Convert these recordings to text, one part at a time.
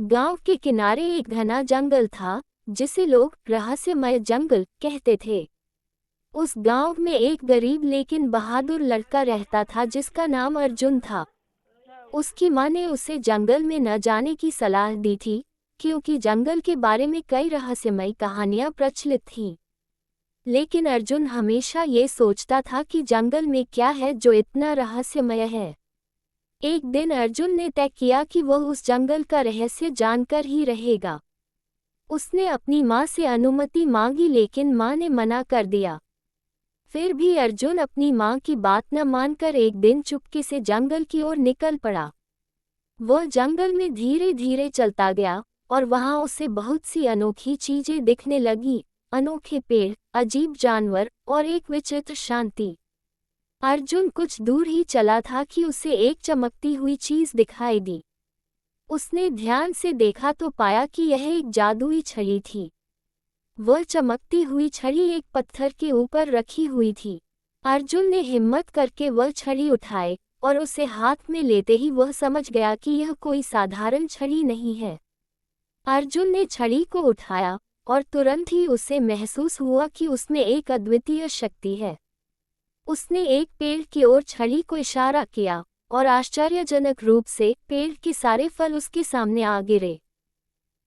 गांव के किनारे एक घना जंगल था, जिसे लोग रहस्यमय जंगल कहते थे। उस गांव में एक गरीब लेकिन बहादुर लड़का रहता था जिसका नाम अर्जुन था। उसकी माँ ने उसे जंगल में न जाने की सलाह दी थी, क्योंकि जंगल के बारे में कई रहस्यमय कहानियां प्रचलित थीं। लेकिन अर्जुन हमेशा ये सोचता था कि जंगल में क्या है जो इतना रहस्यमय है। एक दिन अर्जुन ने तय किया कि वह उस जंगल का रहस्य जानकर ही रहेगा। उसने अपनी माँ से अनुमति मांगी लेकिन माँ ने मना कर दिया। फिर भी अर्जुन अपनी माँ की बात न मानकर एक दिन चुपके से जंगल की ओर निकल पड़ा। वह जंगल में धीरे धीरे चलता गया और वहाँ उसे बहुत सी अनोखी चीजें दिखने लगी, अनोखे पेड़, अजीब जानवर और एक विचित्र शांति। अर्जुन कुछ दूर ही चला था कि उसे एक चमकती हुई चीज दिखाई दी। उसने ध्यान से देखा तो पाया कि यह एक जादुई छड़ी थी। वह चमकती हुई छड़ी एक पत्थर के ऊपर रखी हुई थी। अर्जुन ने हिम्मत करके वह छड़ी उठाई और उसे हाथ में लेते ही वह समझ गया कि यह कोई साधारण छड़ी नहीं है। अर्जुन ने छड़ी को उठाया और तुरंत ही उसे महसूस हुआ कि उसमें एक अद्वितीय शक्ति है। उसने एक पेड़ की ओर छड़ी को इशारा किया और आश्चर्यजनक रूप से पेड़ के सारे फल उसके सामने आ गिरे।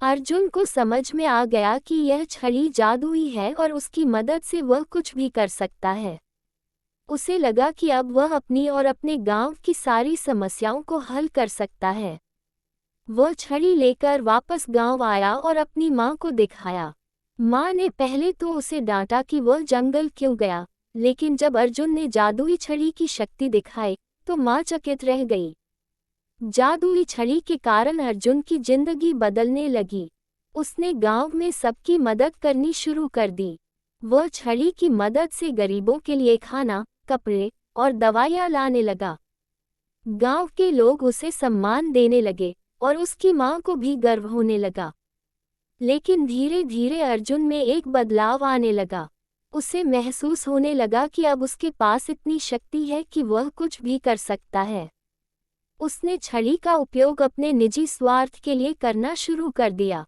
अर्जुन को समझ में आ गया कि यह छड़ी जादुई है और उसकी मदद से वह कुछ भी कर सकता है। उसे लगा कि अब वह अपनी और अपने गांव की सारी समस्याओं को हल कर सकता है। वह छड़ी लेकर वापस गांव आया और अपनी माँ को दिखाया। माँ ने पहले तो उसे डांटा कि वह जंगल क्यों गया, लेकिन जब अर्जुन ने जादुई छड़ी की शक्ति दिखाई तो माँ चकित रह गई। जादुई छड़ी के कारण अर्जुन की जिंदगी बदलने लगी। उसने गांव में सबकी मदद करनी शुरू कर दी। वह छड़ी की मदद से गरीबों के लिए खाना, कपड़े और दवाइयाँ लाने लगा। गांव के लोग उसे सम्मान देने लगे और उसकी माँ को भी गर्व होने लगा। लेकिन धीरे धीरे अर्जुन में एक बदलाव आने लगा। उसे महसूस होने लगा कि अब उसके पास इतनी शक्ति है कि वह कुछ भी कर सकता है। उसने छड़ी का उपयोग अपने निजी स्वार्थ के लिए करना शुरू कर दिया।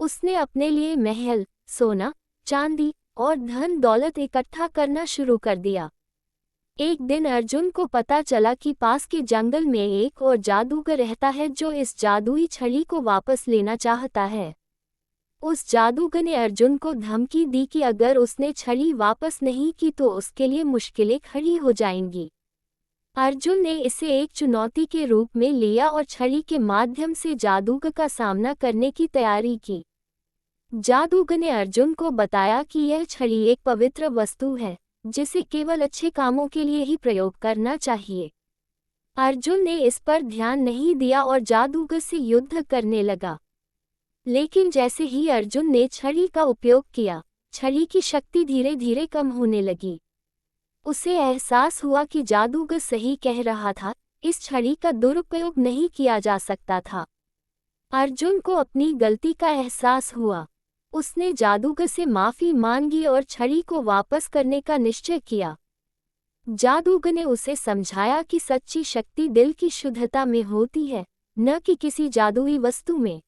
उसने अपने लिए महल, सोना, चांदी और धन दौलत इकट्ठा करना शुरू कर दिया। एक दिन अर्जुन को पता चला कि पास के जंगल में एक और जादूगर रहता है जो इस जादुई छड़ी को वापस लेना चाहता है। उस जादूगर ने अर्जुन को धमकी दी कि अगर उसने छड़ी वापस नहीं की तो उसके लिए मुश्किलें खड़ी हो जाएंगी। अर्जुन ने इसे एक चुनौती के रूप में लिया और छड़ी के माध्यम से जादूगर का सामना करने की तैयारी की। जादूगर ने अर्जुन को बताया कि यह छड़ी एक पवित्र वस्तु है, जिसे केवल अच्छे कामों के लिए ही प्रयोग करना चाहिए। अर्जुन ने इस पर ध्यान नहीं दिया और जादूगर से युद्ध करने लगा। लेकिन जैसे ही अर्जुन ने छड़ी का उपयोग किया, छड़ी की शक्ति धीरे धीरे कम होने लगी। उसे एहसास हुआ कि जादूगर सही कह रहा था, इस छड़ी का दुरुपयोग नहीं किया जा सकता था। अर्जुन को अपनी गलती का एहसास हुआ। उसने जादूगर से माफी मांगी और छड़ी को वापस करने का निश्चय किया। जादूगर ने उसे समझाया कि सच्ची शक्ति दिल की शुद्धता में होती है, न कि किसी जादुई वस्तु में।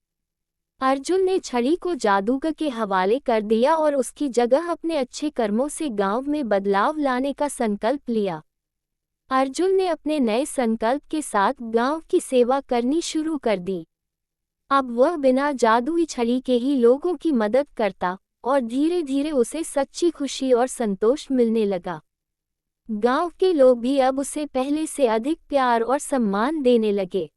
अर्जुन ने छड़ी को जादूगर के हवाले कर दिया और उसकी जगह अपने अच्छे कर्मों से गांव में बदलाव लाने का संकल्प लिया। अर्जुन ने अपने नए संकल्प के साथ गांव की सेवा करनी शुरू कर दी। अब वह बिना जादुई छड़ी के ही लोगों की मदद करता और धीरे धीरे उसे सच्ची खुशी और संतोष मिलने लगा। गांव के लोग भी अब उसे पहले से अधिक प्यार और सम्मान देने लगे।